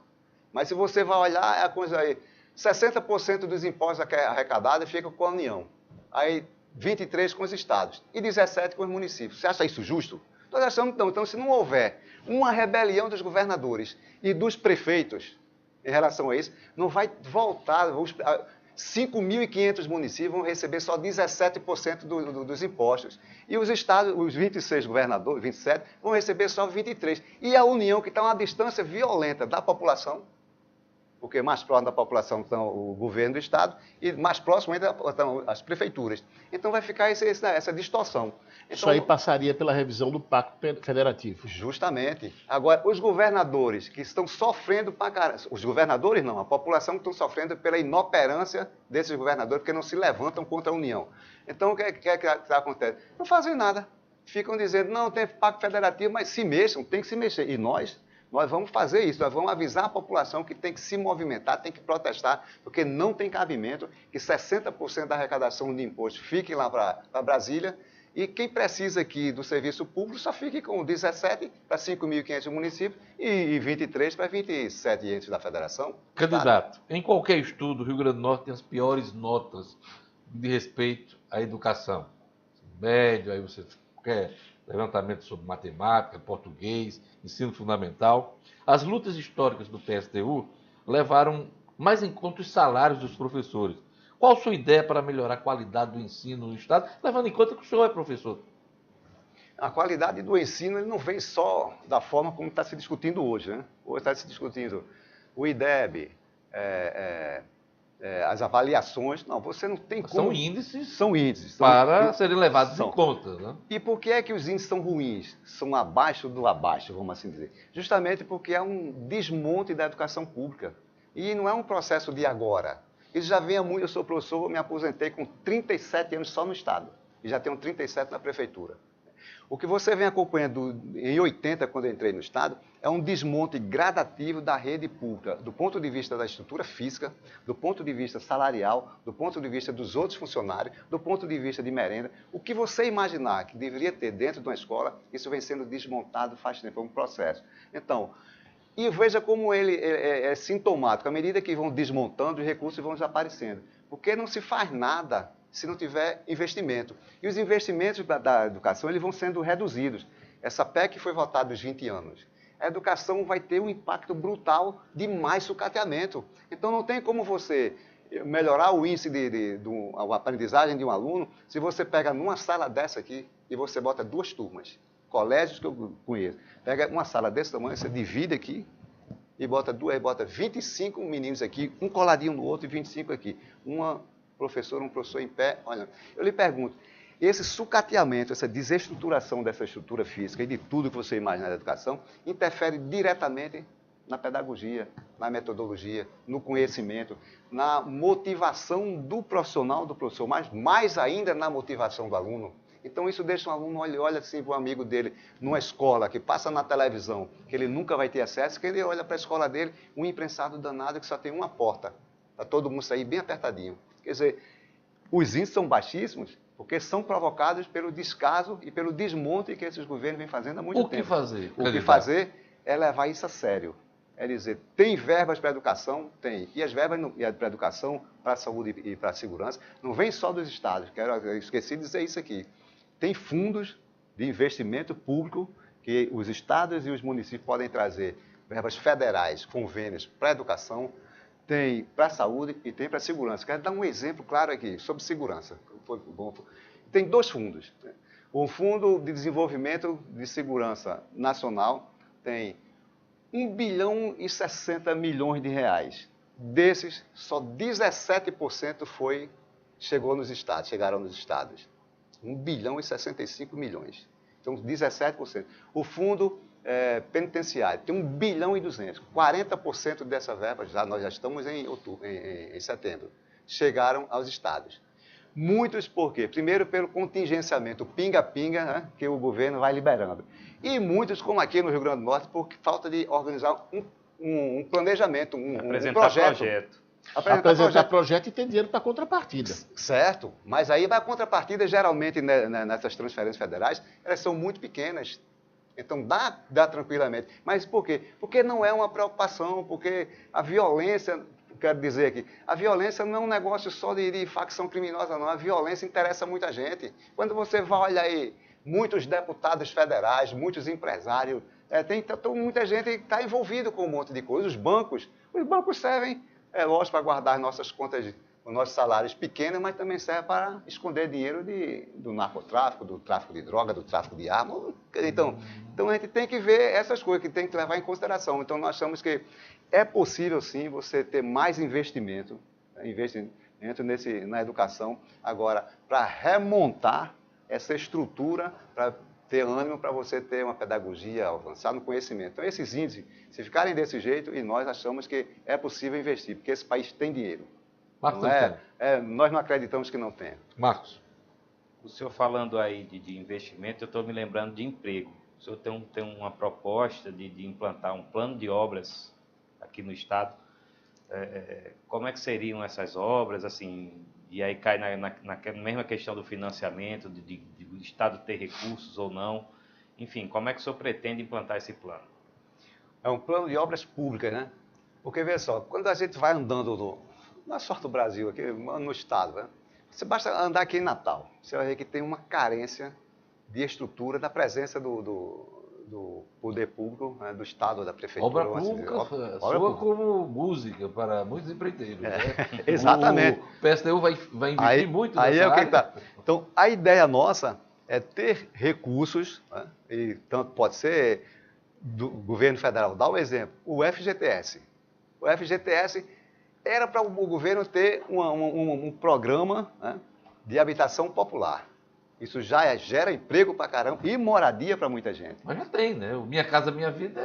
Mas se você vai olhar, é a coisa aí, 60% dos impostos arrecadados ficam com a União. Aí 23% com os estados e 17% com os municípios. Você acha isso justo? Nós achamos que não. Então, se não houver uma rebelião dos governadores e dos prefeitos em relação a isso, não vai voltar. 5.500 municípios vão receber só 17% dos impostos. E os estados, os 26 governadores, 27, vão receber só 23%. E a União, que está a uma distância violenta da população, porque mais próximo da população estão o governo do Estado e mais próximo ainda estão as prefeituras. Então vai ficar essa distorção. Então, isso aí passaria pela revisão do Pacto Federativo. Justamente. Agora, os governadores que estão sofrendo para caramba, os governadores não, a população que estão sofrendo pela inoperância desses governadores, porque não se levantam contra a União. Então, o que acontece? Não fazem nada. Ficam dizendo, não, tem Pacto Federativo, mas se mexam, tem que se mexer. E nós vamos fazer isso, nós vamos avisar a população que tem que se movimentar, tem que protestar, porque não tem cabimento que 60% da arrecadação de imposto fique lá para Brasília, e quem precisa aqui do serviço público só fique com 17 para 5.500 municípios e 23 para 27 entes da federação. Candidato, em qualquer estudo, o Rio Grande do Norte tem as piores notas de respeito à educação. Médio, aí você quer levantamento sobre matemática, português, ensino fundamental. As lutas históricas do PSTU levaram mais em conta os salários dos professores. Qual a sua ideia para melhorar a qualidade do ensino no Estado, levando em conta que o senhor é professor? A qualidade do ensino ele não vem só da forma como está se discutindo hoje, né? Hoje está se discutindo o IDEB, as avaliações. Não, você não tem como... São índices. São índices. Para serem levados em conta, né? E por que é que os índices são ruins? São abaixo do abaixo, vamos assim dizer. Justamente porque é um desmonte da educação pública. E não é um processo de agora. Isso já vem há muito. Eu sou professor, me aposentei com 37 anos só no Estado. E já tenho 37 na Prefeitura. O que você vem acompanhando em 80, quando eu entrei no Estado, é um desmonte gradativo da rede pública, do ponto de vista da estrutura física, do ponto de vista salarial, do ponto de vista dos outros funcionários, do ponto de vista de merenda. O que você imaginar que deveria ter dentro de uma escola, isso vem sendo desmontado faz tempo, é um processo. Então, e veja como ele é sintomático. À medida que vão desmontando, os recursos vão desaparecendo. Porque não se faz nada se não tiver investimento. E os investimentos da educação eles vão sendo reduzidos. Essa PEC foi votada dos 20 anos. A educação vai ter um impacto brutal de mais sucateamento. Então não tem como você melhorar o índice de aprendizagem de um aluno se você pega numa sala dessa aqui e você bota 2 turmas. Colégios que eu conheço. Pega uma sala desse tamanho, você divide aqui e bota 25 meninos aqui, um coladinho no outro e 25 aqui. Um professor em pé. Olha, eu lhe pergunto, esse sucateamento, essa desestruturação dessa estrutura física e de tudo que você imagina na educação, interfere diretamente na pedagogia, na metodologia, no conhecimento, na motivação do profissional, do professor, mas mais ainda na motivação do aluno. Então isso deixa um aluno, olha assim para um amigo dele, numa escola que passa na televisão, que ele nunca vai ter acesso, que ele olha para a escola dele, um imprensado danado que só tem uma porta, para todo mundo sair bem apertadinho. Quer dizer, os índices são baixíssimos porque são provocados pelo descaso e pelo desmonte que esses governos vêm fazendo há muito tempo. O que fazer? O que fazer é levar isso a sério. É dizer, tem verbas para a educação? Tem. E as verbas para a educação, para a saúde e para a segurança, não vem só dos estados. Eu esqueci de dizer isso aqui. Tem fundos de investimento público que os estados e os municípios podem trazer verbas federais, convênios para a educação, tem para a saúde e tem para a segurança. Quero dar um exemplo claro aqui sobre segurança. Tem 2 fundos. O Fundo de Desenvolvimento de Segurança Nacional tem 1 bilhão e 60 milhões de reais. Desses, só 17% chegaram nos estados. 1 bilhão e 65 milhões. Então, 17%. O fundo penitenciário tem 1 bilhão e 200. 40% dessa verba, nós já estamos em setembro, chegaram aos estados. Muitos por quê? Primeiro, pelo contingenciamento pinga-pinga, né, que o governo vai liberando. E muitos, como aqui no Rio Grande do Norte, por falta de organizar um planejamento, um projeto. Apresentar projeto e ter dinheiro para contrapartida. Certo, mas aí a contrapartida, geralmente, nessas transferências federais, elas são muito pequenas. Então, dá tranquilamente. Mas por quê? Porque não é uma preocupação, porque a violência, quero dizer aqui, a violência não é um negócio só de facção criminosa, não. A violência interessa muita gente. Quando você vai olhar aí, muitos deputados federais, muitos empresários, muita gente está envolvida com um monte de coisa. Os bancos servem, lógico, para guardar as nossas contas os nossos salários pequenos, mas também serve para esconder dinheiro do narcotráfico, do tráfico de droga, do tráfico de arma. Então a gente tem que ver essas coisas que tem que levar em consideração. Então nós achamos que é possível sim você ter mais investimento na educação, agora para remontar essa estrutura, para ter ânimo para você ter uma pedagogia avançada no conhecimento. Então esses índices, se ficarem desse jeito, e nós achamos que é possível investir, porque esse país tem dinheiro. Marcos Nós não acreditamos que não tenha. Marcos. O senhor falando aí de investimento, eu estou me lembrando de emprego. O senhor tem uma proposta de implantar um plano de obras aqui no Estado. Como é que seriam essas obras, assim, e aí cai na mesma questão do financiamento, de o Estado ter recursos ou não. Enfim, como é que o senhor pretende implantar esse plano? É um plano de obras públicas, né? Porque, veja só, quando a gente vai andando na sorte do Brasil, aqui no Estado, né? Você basta andar aqui em Natal, você vai ver que tem uma carência de estrutura da presença do poder público, né, do Estado, da Prefeitura. Obra pública soa como música para muitos empreiteiros. Né? Exatamente. O PSTU vai investir muito nessa área. Tá. Então, a ideia nossa é ter recursos, né, e tanto pode ser do governo federal. Dá um exemplo, o FGTS. O FGTS era para o governo ter um programa, né, de habitação popular. Isso já gera emprego para caramba e moradia para muita gente. Mas já tem, né? O Minha Casa Minha Vida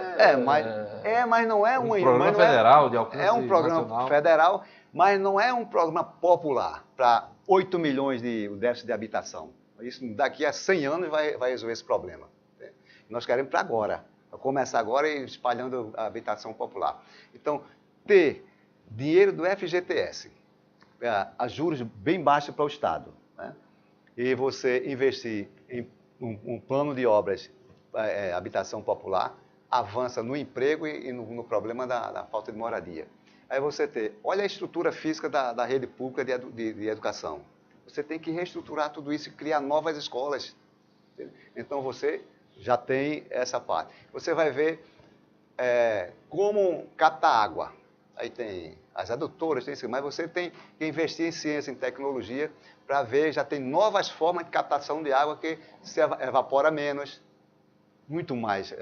mas não é um programa federal de alcance nacional. É um programa federal, mas não é um programa popular para 8 milhões de déficit de habitação. Isso daqui a 100 anos vai resolver esse problema. Nós queremos para agora, para começar agora e espalhando a habitação popular. Então, ter dinheiro do FGTS, a juros bem baixos para o Estado, né? E você investir em um plano de obras, habitação popular, avança no emprego e no problema da falta de moradia. Aí você olha a estrutura física da rede pública de educação. Você tem que reestruturar tudo isso e criar novas escolas. Então você já tem essa parte. Você vai ver como captar água. Aí tem as adutoras, mas você tem que investir em ciência, em tecnologia, para ver, já tem novas formas de captação de água que se evapora menos, muito mais,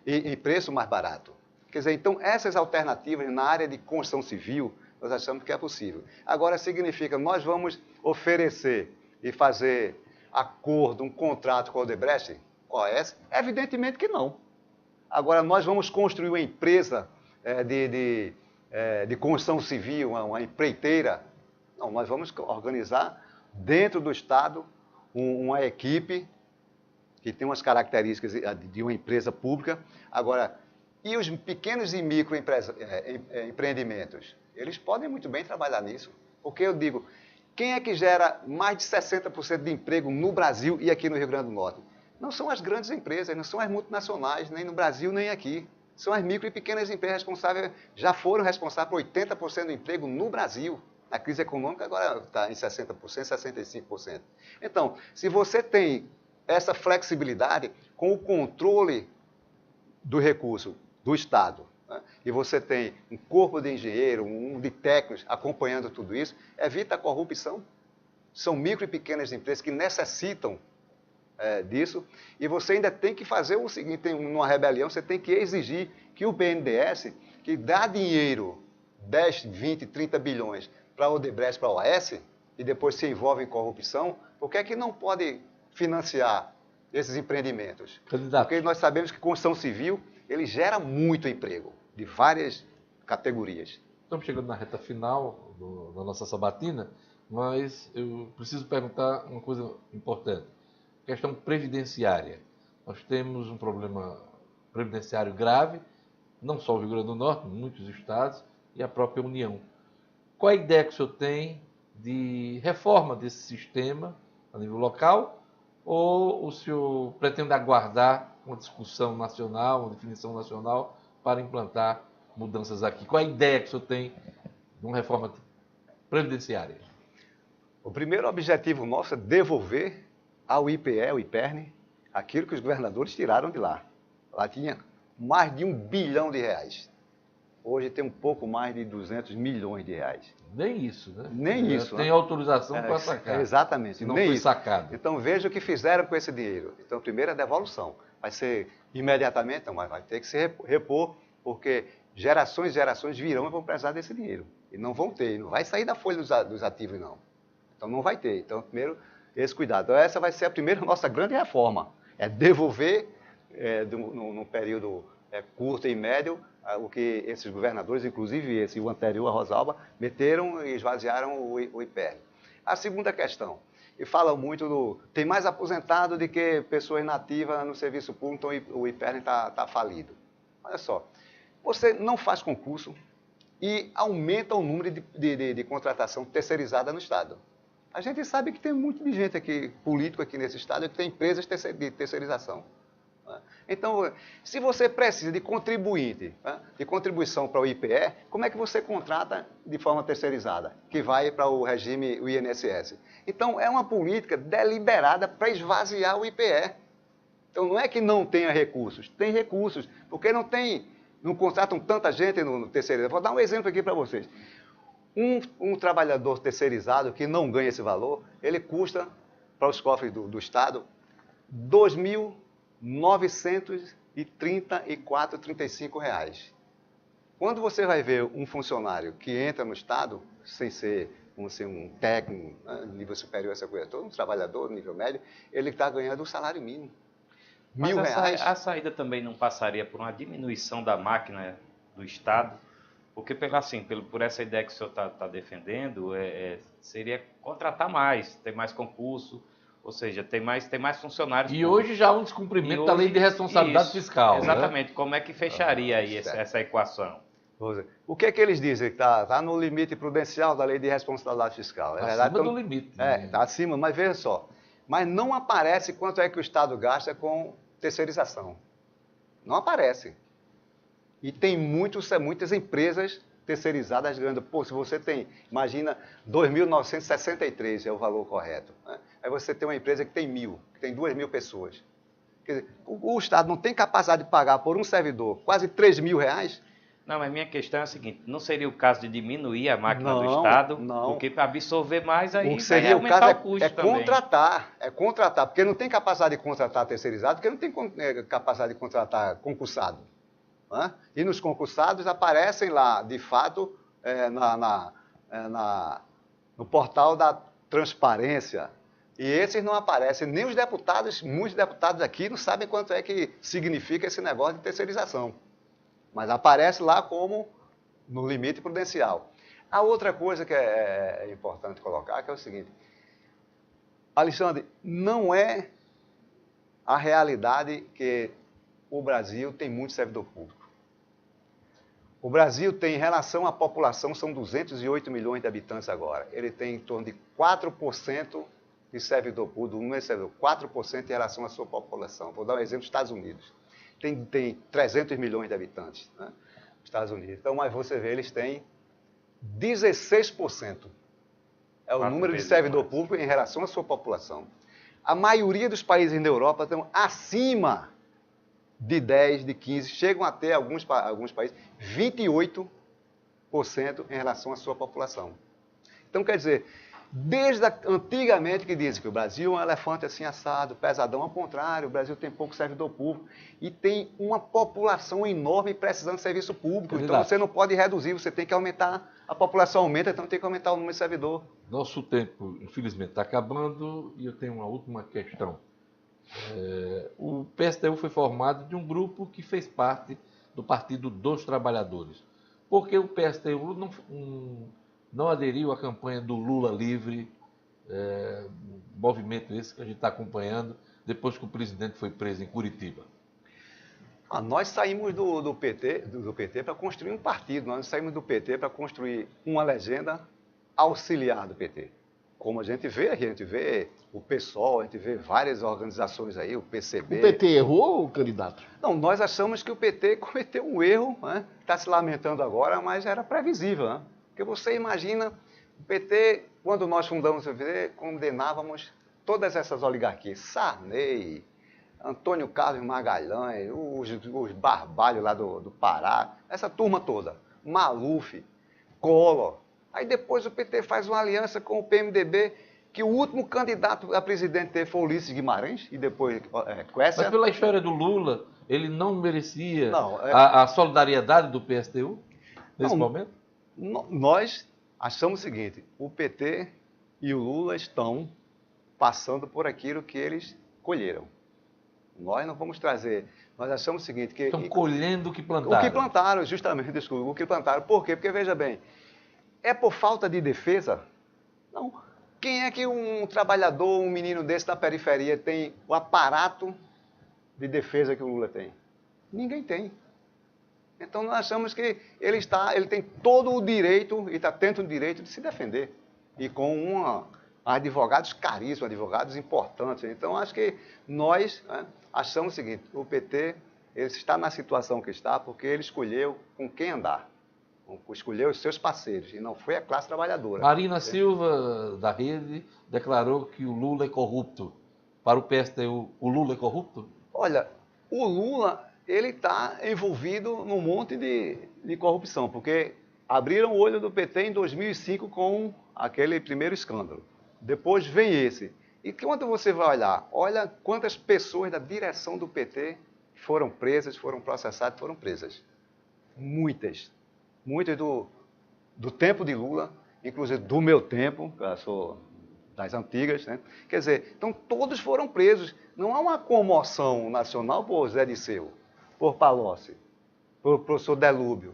e preço mais barato. Quer dizer, então, essas alternativas na área de construção civil, nós achamos que é possível. Agora, significa, nós vamos oferecer e fazer acordo, um contrato com a Odebrecht, OAS? Evidentemente que não. Agora, nós vamos construir uma empresa de construção civil, uma empreiteira. Não, nós vamos organizar dentro do Estado uma equipe que tem umas características de uma empresa pública. Agora, e os pequenos e micro empreendimentos? Eles podem muito bem trabalhar nisso. Porque eu digo, quem é que gera mais de 60% de emprego no Brasil e aqui no Rio Grande do Norte? Não são as grandes empresas, não são as multinacionais, nem no Brasil, nem aqui. São as micro e pequenas empresas responsáveis, já foram responsáveis por 80% do emprego no Brasil. A crise econômica agora está em 60%, 65%. Então, se você tem essa flexibilidade com o controle do recurso do Estado, né, e você tem um corpo de engenheiro, de técnicos acompanhando tudo isso, evita a corrupção. São micro e pequenas empresas que necessitam disso, e você ainda tem que fazer o seguinte, numa rebelião, você tem que exigir que o BNDES, que dá dinheiro, 10, 20, 30 bilhões, para a Odebrecht, para a OAS, e depois se envolve em corrupção, por que é que não pode financiar esses empreendimentos? Candidato. Porque nós sabemos que construção civil, ele gera muito emprego, de várias categorias. Estamos chegando na reta final da nossa sabatina, mas eu preciso perguntar uma coisa importante. Questão previdenciária. Nós temos um problema previdenciário grave, não só o Rio Grande do Norte, muitos estados e a própria União. Qual a ideia que o senhor tem de reforma desse sistema a nível local? Ou o senhor pretende aguardar uma discussão nacional, uma definição nacional para implantar mudanças aqui? Qual a ideia que o senhor tem de uma reforma previdenciária? O primeiro objetivo nosso é devolver ao IPE, ao IPERN, aquilo que os governadores tiraram de lá. Lá tinha mais de R$1 bilhão. hoje tem um pouco mais de 200 milhões de reais. Nem isso, né? Nem isso. Tem né? autorização para sacar. Exatamente. Se não nem foi isso. sacado. Então veja o que fizeram com esse dinheiro. Então, primeiro a devolução. Vai ser imediatamente, não, mas vai ter que se repor, porque gerações e gerações virão e vão precisar desse dinheiro. E não vão ter, não vai sair da folha dos ativos, não. Então não vai ter. Então, primeiro, esse cuidado. Então, essa vai ser a primeira nossa grande reforma. É devolver, num período curto e médio, o que esses governadores, inclusive esse e o anterior, a Rosalba, meteram e esvaziaram o IPR. A segunda questão, e falam muito tem mais aposentado do que pessoas nativas no serviço público, então o IPR está falido. Olha só, você não faz concurso e aumenta o número de contratação terceirizada no Estado. A gente sabe que tem muito de gente aqui, político aqui nesse Estado, que tem empresas de terceirização. Então, se você precisa de contribuinte, de contribuição para o IPE, como é que você contrata de forma terceirizada, que vai para o regime, o INSS? Então, é uma política deliberada para esvaziar o IPE. Então, não é que não tenha recursos, tem recursos, porque não contratam tanta gente no terceirizado. Vou dar um exemplo aqui para vocês. Um trabalhador terceirizado que não ganha esse valor, ele custa, para os cofres do Estado, R$ 2.934,35 reais. Quando você vai ver um funcionário que entra no Estado, sem ser um técnico, nível superior, essa coisa toda, um trabalhador, nível médio, ele está ganhando o salário mínimo. Mas R$ 1.000. a saída também não passaria por uma diminuição da máquina do Estado? Porque por essa ideia que o senhor está defendendo, seria contratar mais, ter mais concurso, ou seja, ter mais funcionários. E hoje já há um descumprimento da lei de responsabilidade fiscal. Exatamente. Né? Como é que fecharia aí essa equação? O que é que eles dizem? Está no limite prudencial da lei de responsabilidade fiscal. Acima do limite. Está acima, mas veja só. Mas não aparece quanto é que o Estado gasta com terceirização. Não aparece. E tem muitas empresas terceirizadas ganhando. Pô, se você tem, imagina, 2.963 é o valor correto. Né? Aí você tem uma empresa que tem 1.000, que tem 2.000 pessoas. Quer dizer, o Estado não tem capacidade de pagar por um servidor quase R$3.000? Não, mas minha questão é a seguinte, não seria o caso de diminuir a máquina do Estado, porque para absorver mais aí seria vai aumentar o custo também. Contratar, porque não tem capacidade de contratar terceirizado, porque não tem capacidade de contratar concursado. Né? E nos concursados aparecem lá, de fato, no portal da transparência. E esses não aparecem, nem os deputados, muitos deputados aqui não sabem quanto é que significa esse negócio de terceirização. Mas aparece lá como no limite prudencial. A outra coisa que é importante colocar que é o seguinte, Alexandre, não é a realidade que o Brasil tem muito servidor público. O Brasil tem, em relação à população, são 208 milhões de habitantes agora. Ele tem em torno de 4% de servidor público, 4% em relação à sua população. Vou dar um exemplo dos Estados Unidos. Tem 300 milhões de habitantes, né? Estados Unidos. Então, mas você vê, eles têm 16%. É o número de servidor público em relação à sua população. A maioria dos países da Europa estão acima de 10, de 15, chegam a ter, alguns países, 28% em relação à sua população. Então, quer dizer, desde antigamente que dizem que o Brasil é um elefante assim assado, pesadão, ao contrário, o Brasil tem pouco servidor público e tem uma população enorme precisando de serviço público. Então você não pode reduzir, você tem que aumentar, a população aumenta, então tem que aumentar o número de servidor. Nosso tempo, infelizmente, está acabando e eu tenho uma última questão. O PSTU foi formado de um grupo que fez parte do Partido dos Trabalhadores. Por que o PSTU não aderiu à campanha do Lula livre, movimento esse que a gente está acompanhando, depois que o presidente foi preso em Curitiba? Nós saímos do PT para construir um partido, nós saímos do PT para construir uma legenda auxiliar do PT. Como a gente vê o PSOL, a gente vê várias organizações aí, o PCB... O PT errou, candidato? Não, nós achamos que o PT cometeu um erro, né? Está se lamentando agora, mas era previsível, né? Porque você imagina, o PT, quando nós fundamos o PT, condenávamos todas essas oligarquias. Sarney, Antônio Carlos Magalhães, os Barbalhos lá do Pará, essa turma toda. Maluf, Collor. Aí depois o PT faz uma aliança com o PMDB, que o último candidato a presidente foi Ulisses Guimarães, e depois Quécia. Mas pela história do Lula, ele não merecia Não, a solidariedade do PSTU nesse momento? Nós achamos o seguinte, o PT e o Lula estão passando por aquilo que eles colheram. Nós não vamos trazer. Nós achamos o seguinte... que estão colhendo o que plantaram. O que plantaram, justamente, desculpa. O que plantaram. Por quê? Porque, veja bem, é por falta de defesa? Não. Quem é que um trabalhador, um menino desse da periferia tem o aparato de defesa que o Lula tem? Ninguém tem. Então, nós achamos que ele tem todo o direito, e está tendo o direito de se defender. E com advogados caríssimos, advogados importantes. Então, acho que nós achamos o seguinte, o PT ele está na situação que está porque ele escolheu com quem andar. Escolheu os seus parceiros, e não foi a classe trabalhadora. Marina Silva, da Rede, declarou que o Lula é corrupto. Para o PSTU, o Lula é corrupto? Olha, o Lula ele está envolvido num monte de corrupção, porque abriram o olho do PT em 2005 com aquele primeiro escândalo. Depois vem esse. E quando você vai olhar, olha quantas pessoas da direção do PT foram presas, foram processadas, foram presas. Muitas. Muitas do tempo de Lula, inclusive do meu tempo, que eu sou das antigas, né? Quer dizer, então todos foram presos. Não há uma comoção nacional por Zé Disseu, por Palocci, por professor Delúbio.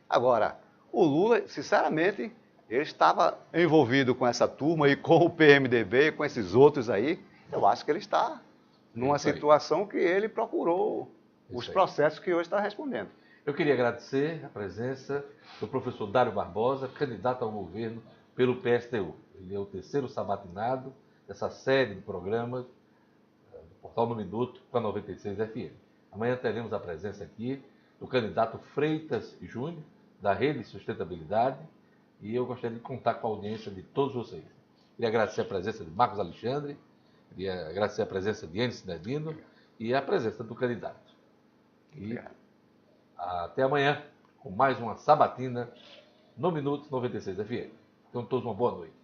Agora, o Lula, sinceramente, ele estava envolvido com essa turma e com o PMDB, com esses outros aí. Eu acho que ele está numa situação que ele procurou os processos que hoje está respondendo. Eu queria agradecer a presença do professor Dário Barbosa, candidato ao governo pelo PSTU. Ele é o terceiro sabatinado dessa série de programas do Portal No Minuto com a 96 FM. Amanhã teremos a presença aqui do candidato Freitas Júnior, da Rede Sustentabilidade, e eu gostaria de contar com a audiência de todos vocês. Queria agradecer a presença de Marcos Alexandre, queria agradecer a presença de Enes Cinedino e a presença do candidato. E até amanhã, com mais uma sabatina no Minuto 96 FM. Então, todos uma boa noite.